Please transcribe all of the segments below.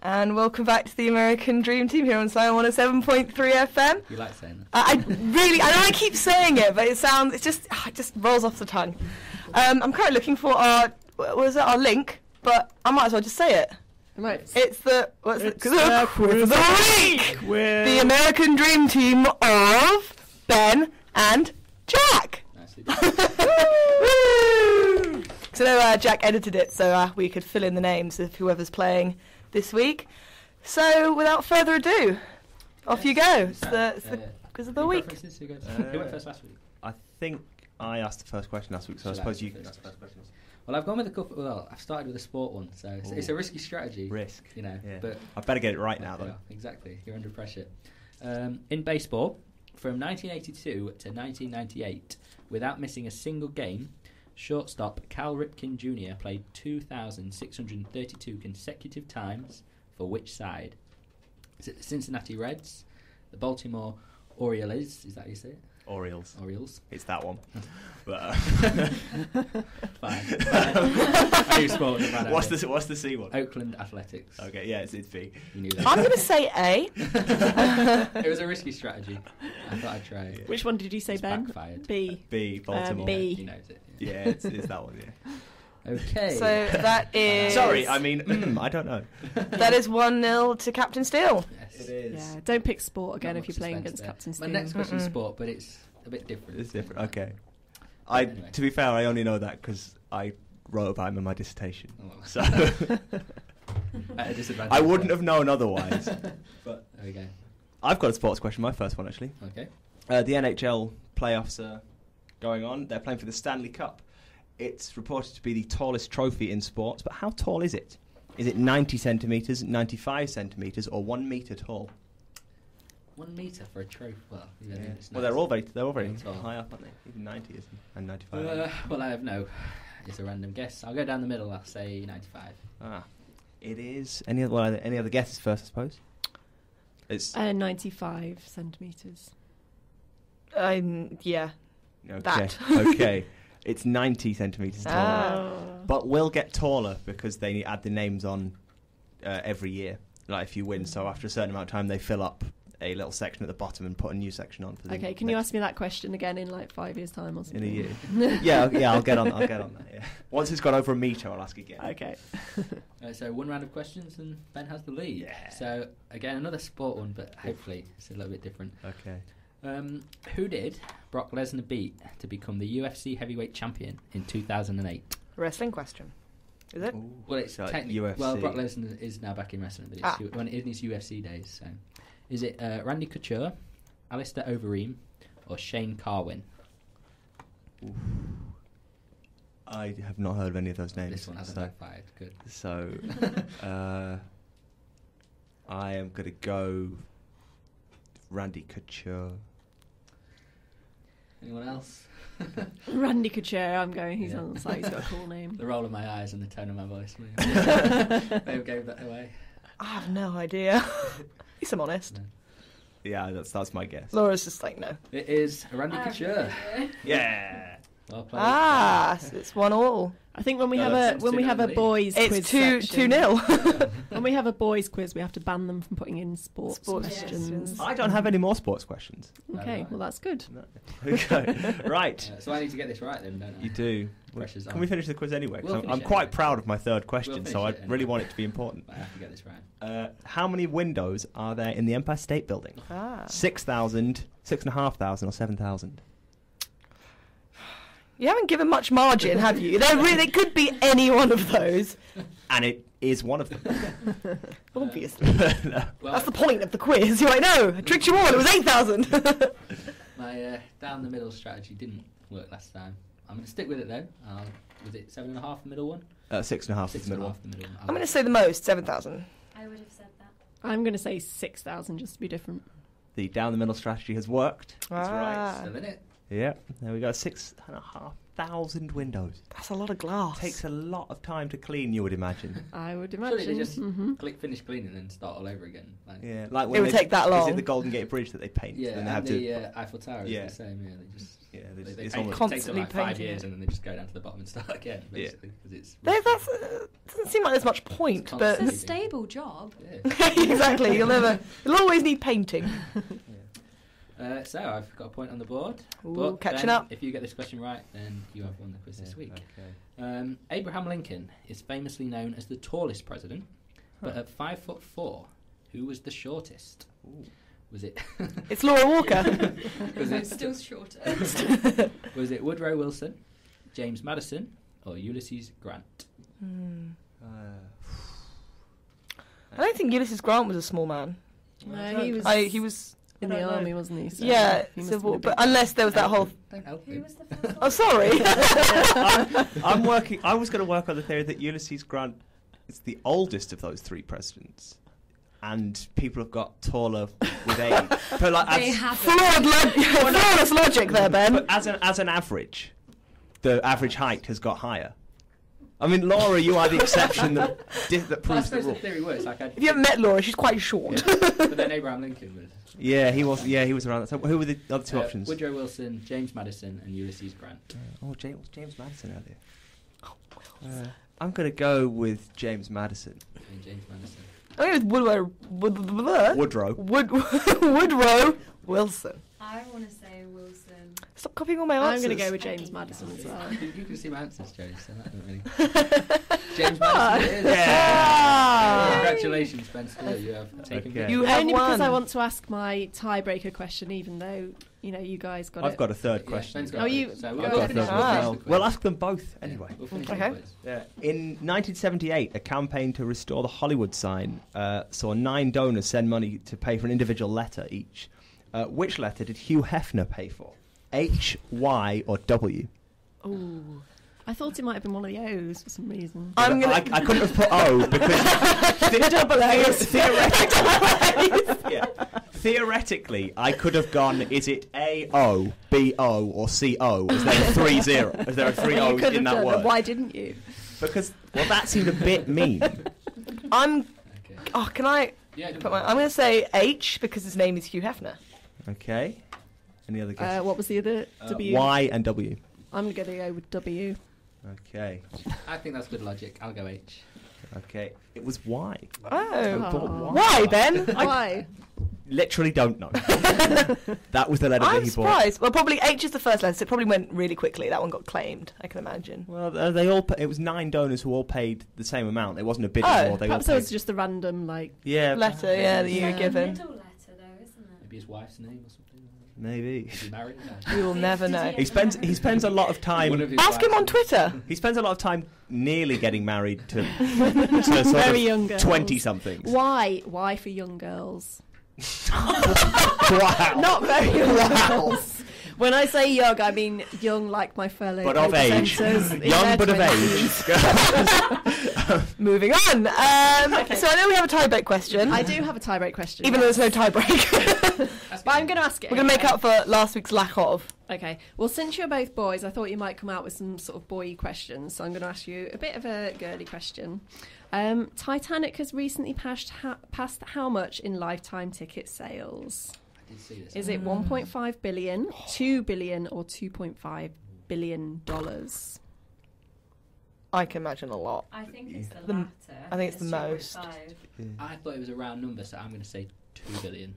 And welcome back to the American Dream Team here on Slam 107.3 FM. You like saying that? I know I keep saying it, but it just rolls off the tongue. I'm currently looking for our link, but I might as well just say it. Right. It's the quiz of the week with the American Dream Team of Ben and Jack. Nicely So Jack edited it so we could fill in the names of whoever's playing this week. So without further ado, off you go. It's the quiz of the week. Who went first last week? I think I asked the first question last week, so I suppose you can ask the first question. Well, I've gone with a couple. Well, I've started with a sport one, so it's a risky strategy. Risk, you know. Yeah. But I better get it right now, though. Yeah, exactly. You're under pressure. In baseball, from 1982 to 1998, without missing a single game, shortstop Cal Ripken Jr. played 2,632 consecutive times for which side? Is it the Cincinnati Reds, the Baltimore Orioles? Is that how you say it? Orioles. It's that one. But, Fine. I do sport. What's the C one? Oakland Athletics. Okay, yeah, it's B. You knew that. I'm going to say A. It was a risky strategy. I thought I'd try it. Which one did you say, It's Ben? backfired. B. Baltimore. B. He knows it. Yeah, it's that one, yeah. Okay. So that is... Sorry, I mean, I don't know. That is 1-0 to Captain Steele. Yes. It is. Yeah, don't pick sport again Not if you're much playing suspense against there. Captain My Steel. next question is sport, but it's a bit different. It's different, okay. Anyway. To be fair, I only know that because I wrote about him in my dissertation. Oh, well. So At a disadvantage. I wouldn't have known otherwise. But There we go. I've got a sports question, my first one, actually. Okay. The NHL playoffs are going on. They're playing for the Stanley Cup. It's reported to be the tallest trophy in sports, but how tall is it? Is it 90 centimetres, 95 centimetres, or 1 metre tall? 1 metre for a trophy. Well, yeah, it's Well, nice. they're all very tall. high up, aren't they? Even 90 isn't, and 95. Well, I have no. It's a random guess. I'll go down the middle. I'll say 95. It is. Any other guesses first, I suppose? It's 95 centimetres. Yeah. okay. that. Okay. It's 90 centimetres tall. Oh. But will get taller because they add the names on every year. Like if you win, so after a certain amount of time, they fill up a little section at the bottom and put a new section on. For the Okay, can you ask me that question again in like 5 years' time or something? in a year? yeah, I'll get on that. Yeah. Once it's gone over a metre, I'll ask again. Okay. So one round of questions and Ben has the lead. Yeah. So again, another sport one, but hopefully it's a little bit different. Okay. Who did Brock Lesnar beat to become the UFC heavyweight champion in 2008? Wrestling question. Is it? Ooh. Well, it's So, technically UFC. well, Brock Lesnar is now back in wrestling, but it's when in his UFC days. So, is it Randy Couture, Alistair Overeem, or Shane Carwin? I have not heard of any of those names. This one hasn't backfired. Good. So, I am going to go Randy Couture. Anyone else? Randy Couture, I'm going. He's on the site. He's got a cool name. The roll of my eyes and the tone of my voice may have gave that away. I have no idea. At least I'm honest. No. Yeah, that's my guess. Laura's just like, no. It is Randy Couture. Yeah. Well played. So it's 1-1. I think when we No, have that's a 2-0 boys quiz It's section, 2-0. when we have a boys quiz, we have to ban them from putting in sports Sports questions. questions. I don't have any more sports questions. Okay, Right. well that's good. No. Okay. Right. So I need to get this right then, don't I? You do. Pressure's Can on. we finish the quiz anyway? 'Cause We'll I'm finish it quite anyway. proud of my third question, We'll so I finish it really anyway. want it to be important. I have to get this right. How many windows are there in the Empire State Building? 6,000, 6,500, or 7,000? You haven't given much margin, have you? It could be any one of those. And it is one of them. Obviously. Well, That's the point of the quiz. You're like, no, I tricked you all. It was 8,000. my down the middle strategy didn't work last time. I'm going to stick with it though. Was it 7.5 the middle one? 6.5 is the middle one. 6.5 the middle one. I'm going to say the most, 7,000. I would have said that. I'm going to say 6,000 just to be different. The down the middle strategy has worked. That's Ah. right. Still in it. Yeah, there we go. 6.5 1,000 windows. That's a lot of glass. Takes a lot of time to clean, you would imagine. I would Surely imagine. they just Mhm. finish cleaning and then start all over again. Like, Yeah, like It when would they- take that Is long. it the Golden Gate Bridge that they paint? yeah, and they and have the to. Eiffel Tower is Yeah. the same. Yeah, they just Yeah, they it's paint almost. it. Constantly It takes them like 5 painting years, it. and then they just go down to the bottom and start again, Yeah. basically, because it's. That's doesn't seem like there's much point, It's but constant. It's a stable job. Yeah. exactly. You'll always need painting. So I've got a point on the board. Ooh, but catching Ben, up. If you get this question right, then you have won the quiz this week. Okay. Abraham Lincoln is famously known as the tallest president, but at 5'4", who was the shortest? Ooh. Was it? It's Laura Walker. was I'm it? still shorter. Was it Woodrow Wilson, James Madison, or Ulysses Grant? I don't think Ulysses Grant was a small man. No, he was He was. in the army, wasn't he? So Yeah, he must Civil, have been but unless there was that whole. Don't help Who him. was the first one? Oh, sorry. I'm working. I was going to work on the theory that Ulysses Grant is the oldest of those three presidents, and people have got taller with age. But like, They have Flawless logic there, Ben. but as an average, the average height has got higher. I mean, Laura, you are the exception that Well, I proves the suppose the rule. theory works. Like, If you haven't met Laura, she's quite short. but then Abraham Lincoln was. Yeah, he was. Yeah, he was around that. So who were the other two options? Woodrow Wilson, James Madison, and Ulysses Grant. Oh, James Madison earlier. I'm going to go with James Madison. And James Madison. I think it was Woodrow Wilson. I want to say Wilson. Stop copying all my I'm answers. going to go with James Madison as well. You can see my answers, Joe, so that don't really. James Madison it is. Ah. Congratulations, Ben Steele. You have taken Okay. You have Only won. because I want to ask my tiebreaker question, even though you guys got I've it. got a third Yeah, question. Ben's got Oh, it. you- So I've we'll got a finish third the one. quiz. We'll ask them both anyway. We'll finish Okay. the quiz. In 1978, a campaign to restore the Hollywood sign saw 9 donors send money to pay for an individual letter each. Which letter did Hugh Hefner pay for? H, Y, or W? Ooh. I thought it might have been one of the O's for some reason. I'm gonna. I couldn't have put O because Double A's. theoretically, I could have gone. Is it A O, B O, or C O? Is there a 3 0? Is there a 3 You O's could in have that done, word? but why didn't you? Because that seemed a bit mean. I'm. Okay. Oh, can I? Yeah, don't Put my, worry. I'm going to say H because his name is Hugh Hefner. Okay. Any other guesses? What was the other W? Y and W. I'm going to go with W. Okay. I think that's good logic. I'll go H. Okay. It was Y. Oh. Oh. Why, Ben? Why? Literally don't know. That was the letter that I'm he bought. surprised. Well, probably H is the first letter, so it probably went really quickly. That one got claimed, I can imagine. Well, they all. It was 9 donors who all paid the same amount. It wasn't a bidding Oh, war. They all Perhaps it was paid. just a random, Yeah. Letter, yeah, that you were It's a given. middle letter, though, isn't it? Maybe his wife's name or something. Maybe. Is he married? No. We will never know. He spends a lot of One time. of his Ask him wives' on Twitter. He spends a lot of time nearly getting married to sort Very of young girls. 20 somethings. Why? Why for young girls? Wow. Not very young girls. When I say young, I mean young like my fellow But of age. co-presenters in Young their but of 20s. age. Moving on. So I know we have a tiebreak question, I do have a tiebreak question. even though there's no tiebreak. But I'm going to ask it. We're going to make anyway. up for last week's lack of. Okay. Well, since you're both boys, I thought you might come out with some sort of boy questions. So I'm going to ask you a bit of a girly question. Titanic has recently passed how much in lifetime ticket sales? I did see this. Is it 1.5 billion, 2 billion, or 2.5 billion dollars? I can imagine a lot. I think it's the The- latter. I think it's the 2.5. most. I thought it was a round number, so I'm going to say 2 billion.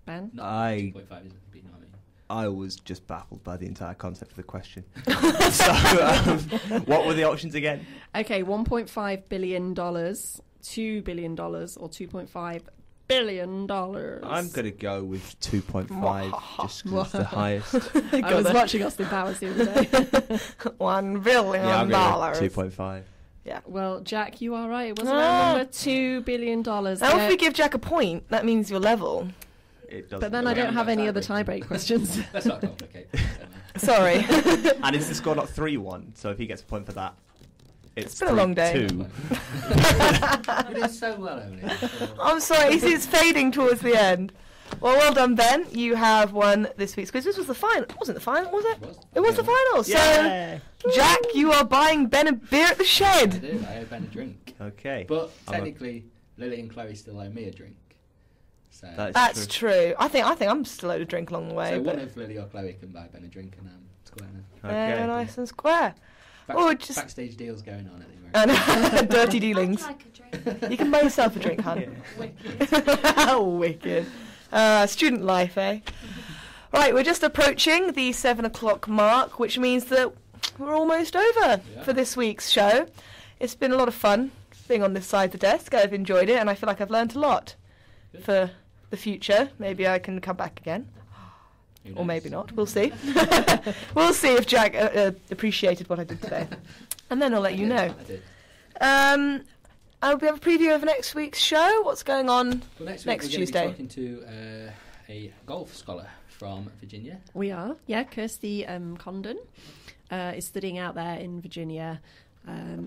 Ben? Not I- 2.5 isn't, but you know what I mean. I was just baffled by the entire concept of the question. So, what were the options again? Okay, 1.5 billion dollars, 2 billion dollars, or 2.5 billion dollars. I'm going to go with 2.5 just because it's the highest. I was watching Austin Powers the other day. $1 billion. Yeah, I'm going to go 2.5. Well, Jack, you are right. It was Ah. around number $2 billion. Now, if we give Jack a point, that means you're level. It doesn't But then I Yeah, don't have any other tiebreak. tiebreak questions. Let's not complicate things. Sorry. And is the score not 3-1? So if he gets a point for that, it's been a long day. 3-2. You did so well, Emily. I'm sorry, it's fading towards the end. Well done, Ben. You have won this week's quiz. This was the final. It wasn't the final, was it? It was the final. Yeah. So, Jack, you are buying Ben a beer at the I shed. do. I owe Ben a drink. Okay. But technically, Lily and Chloe still owe me a drink. So, That's true. I think I'm still owed a drink along the way. so but one of Lily or Chloe can buy Ben a drink and square now. they're nice and square. Backstage deals going on at the American. And dirty dealings. I'd like a drink. You can buy yourself a drink, hun. Wicked. Student life, eh? Right, we're just approaching the 7 o'clock mark, which means that we're almost over for this week's show. It's been a lot of fun being on this side of the desk. I've enjoyed it, and I feel like I've learned a lot for the future. Maybe I can come back again. Or maybe not. We'll see. We'll see if Jack appreciated what I did today. And then I'll let you know. I did. We have a preview of next week's show. What's going on Well, next next week we're Tuesday? going to be talking to a golf scholar from Virginia. We are, yeah. Kirsty Condon is studying out there in Virginia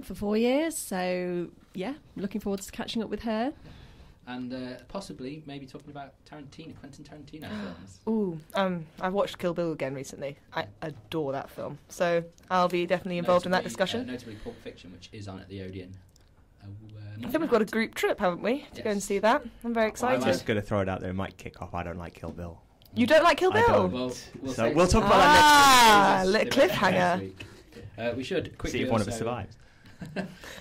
for 4 years. So, yeah, looking forward to catching up with her. And possibly maybe talking about Quentin Tarantino films. Ooh, I've watched Kill Bill again recently. I adore that film. So I'll be definitely involved in that discussion. Notably Pulp Fiction, which is on at the Odeon. I think we've got a group trip, haven't we, to go and see that? I'm very I'm excited. just going to throw it out there. It might kick off. I don't like Kill Bill. You don't like Kill I Bill? don't. Well, So we'll talk about that little cliffhanger. We should next week. quickly See if one of also- us survives.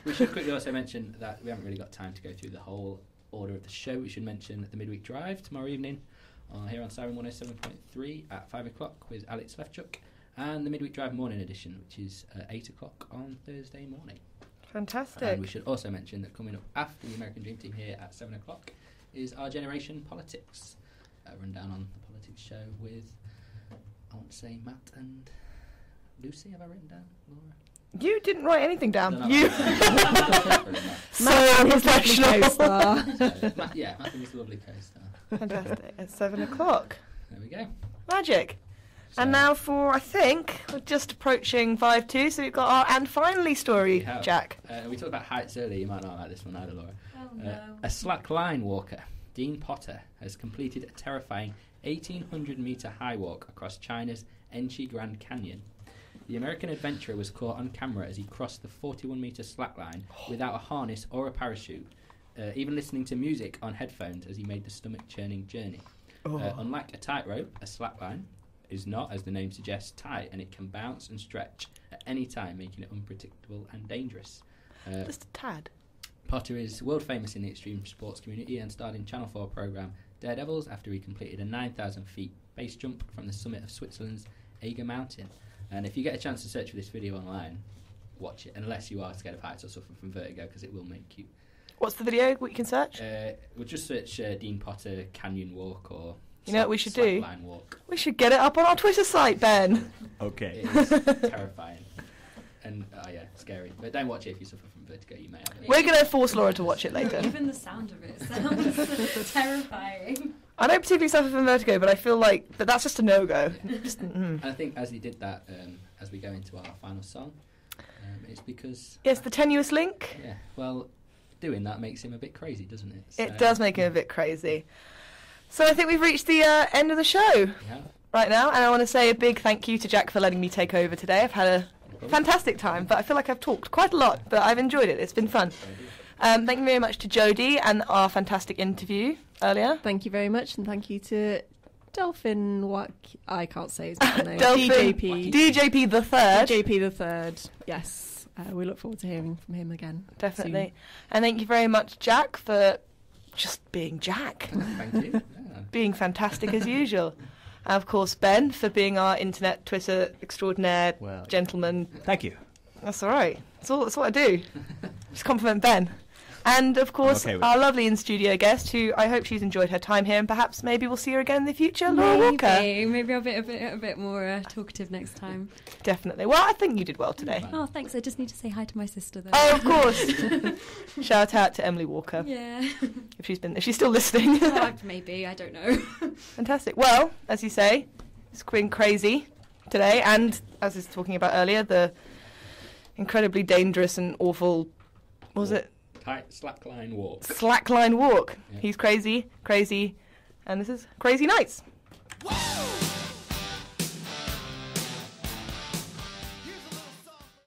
We should quickly also mention that we haven't really got time to go through the whole order of the show. We should mention the Midweek Drive tomorrow evening here on Siren 107.3 at 5 o'clock with Alex Lefchuk, and the Midweek Drive Morning Edition, which is at 8 o'clock on Thursday morning. Fantastic. And we should also mention that coming up after the American Dream Team here at 7 o'clock is Our Generation Politics, a rundown on the politics show with, I want to say, Matt and Lucy. Have I written down, Laura? You didn't write anything down. No, You. so, So professional. Matt is a lovely co-star. Fantastic. At 7 o'clock. There we go. Magic. So, And now for, I think, we're just approaching 5-2, so we've got our And Finally story, we have, Jack. we talked about heights earlier. You might not like this one either, Laura. Oh no. A slackline walker, Dean Potter, has completed a terrifying 1,800-metre high walk across China's Enchi Grand Canyon. The American adventurer was caught on camera as he crossed the 41-metre slackline without a harness or a parachute, even listening to music on headphones as he made the stomach-churning journey. Unlike a tightrope, a slackline is not, as the name suggests, tight, and it can bounce and stretch at any time, making it unpredictable and dangerous. Just a tad. Potter is world famous in the extreme sports community and starred in Channel 4 programme Daredevils after he completed a 9,000 feet base jump from the summit of Switzerland's Eiger Mountain. And if you get a chance to search for this video online, watch it, unless you are scared of heights or suffer from vertigo, because it will make you. What's the video? What you can search? We'll just search Dean Potter Canyon Walk or You know what we should do? Slackline Walk. We should get it up on our Twitter site, Ben. Okay. It is terrifying. And, scary. But don't watch it if you suffer from vertigo, you may have it. We're going to force Laura to watch it later. Even the sound of it sounds terrifying. I don't particularly suffer from vertigo, but I feel like that's just a no-go. Just, And I think as he did that, as we go into our final song, it's because... Yes, the tenuous link. Yeah, well, doing that makes him a bit crazy, doesn't it? It does make him a bit crazy. So I think we've reached the end of the show Yeah. right now, and I want to say a big thank you to Jack for letting me take over today. I've had a fantastic time, but I feel like I've talked quite a lot, but I've enjoyed it. It's been fun. Thank you very much to Jodie and our fantastic interview earlier. Thank you very much, and thank you to Delphin. What I can't say his middle name. Delphin DJP the third. DJP the third. Yes, we look forward to hearing from him again. Definitely. And thank you very much, Jack, for just being Jack. Thank you. Yeah. Being fantastic as usual. And of course, Ben, for being our internet Twitter extraordinaire gentleman. Thank you. That's all right. That's what I do. Just compliment Ben. And of course, our lovely in-studio guest, who I hope she's enjoyed her time here, and perhaps maybe we'll see her again in the future, Laura Walker. Maybe I'll be a bit more talkative next time. Definitely. Well, I think you did well today. Oh, thanks. I just need to say hi to my sister, though. Oh, of course. Shout out to Emily Walker. Yeah. If she's still listening. Maybe. I don't know. Fantastic. Well, as you say, it's been crazy today, and as I was talking about earlier, the incredibly dangerous and awful, what was it? Tight slackline walk. Slackline walk. Yeah. He's crazy, And this is Crazy Nights. Whoa!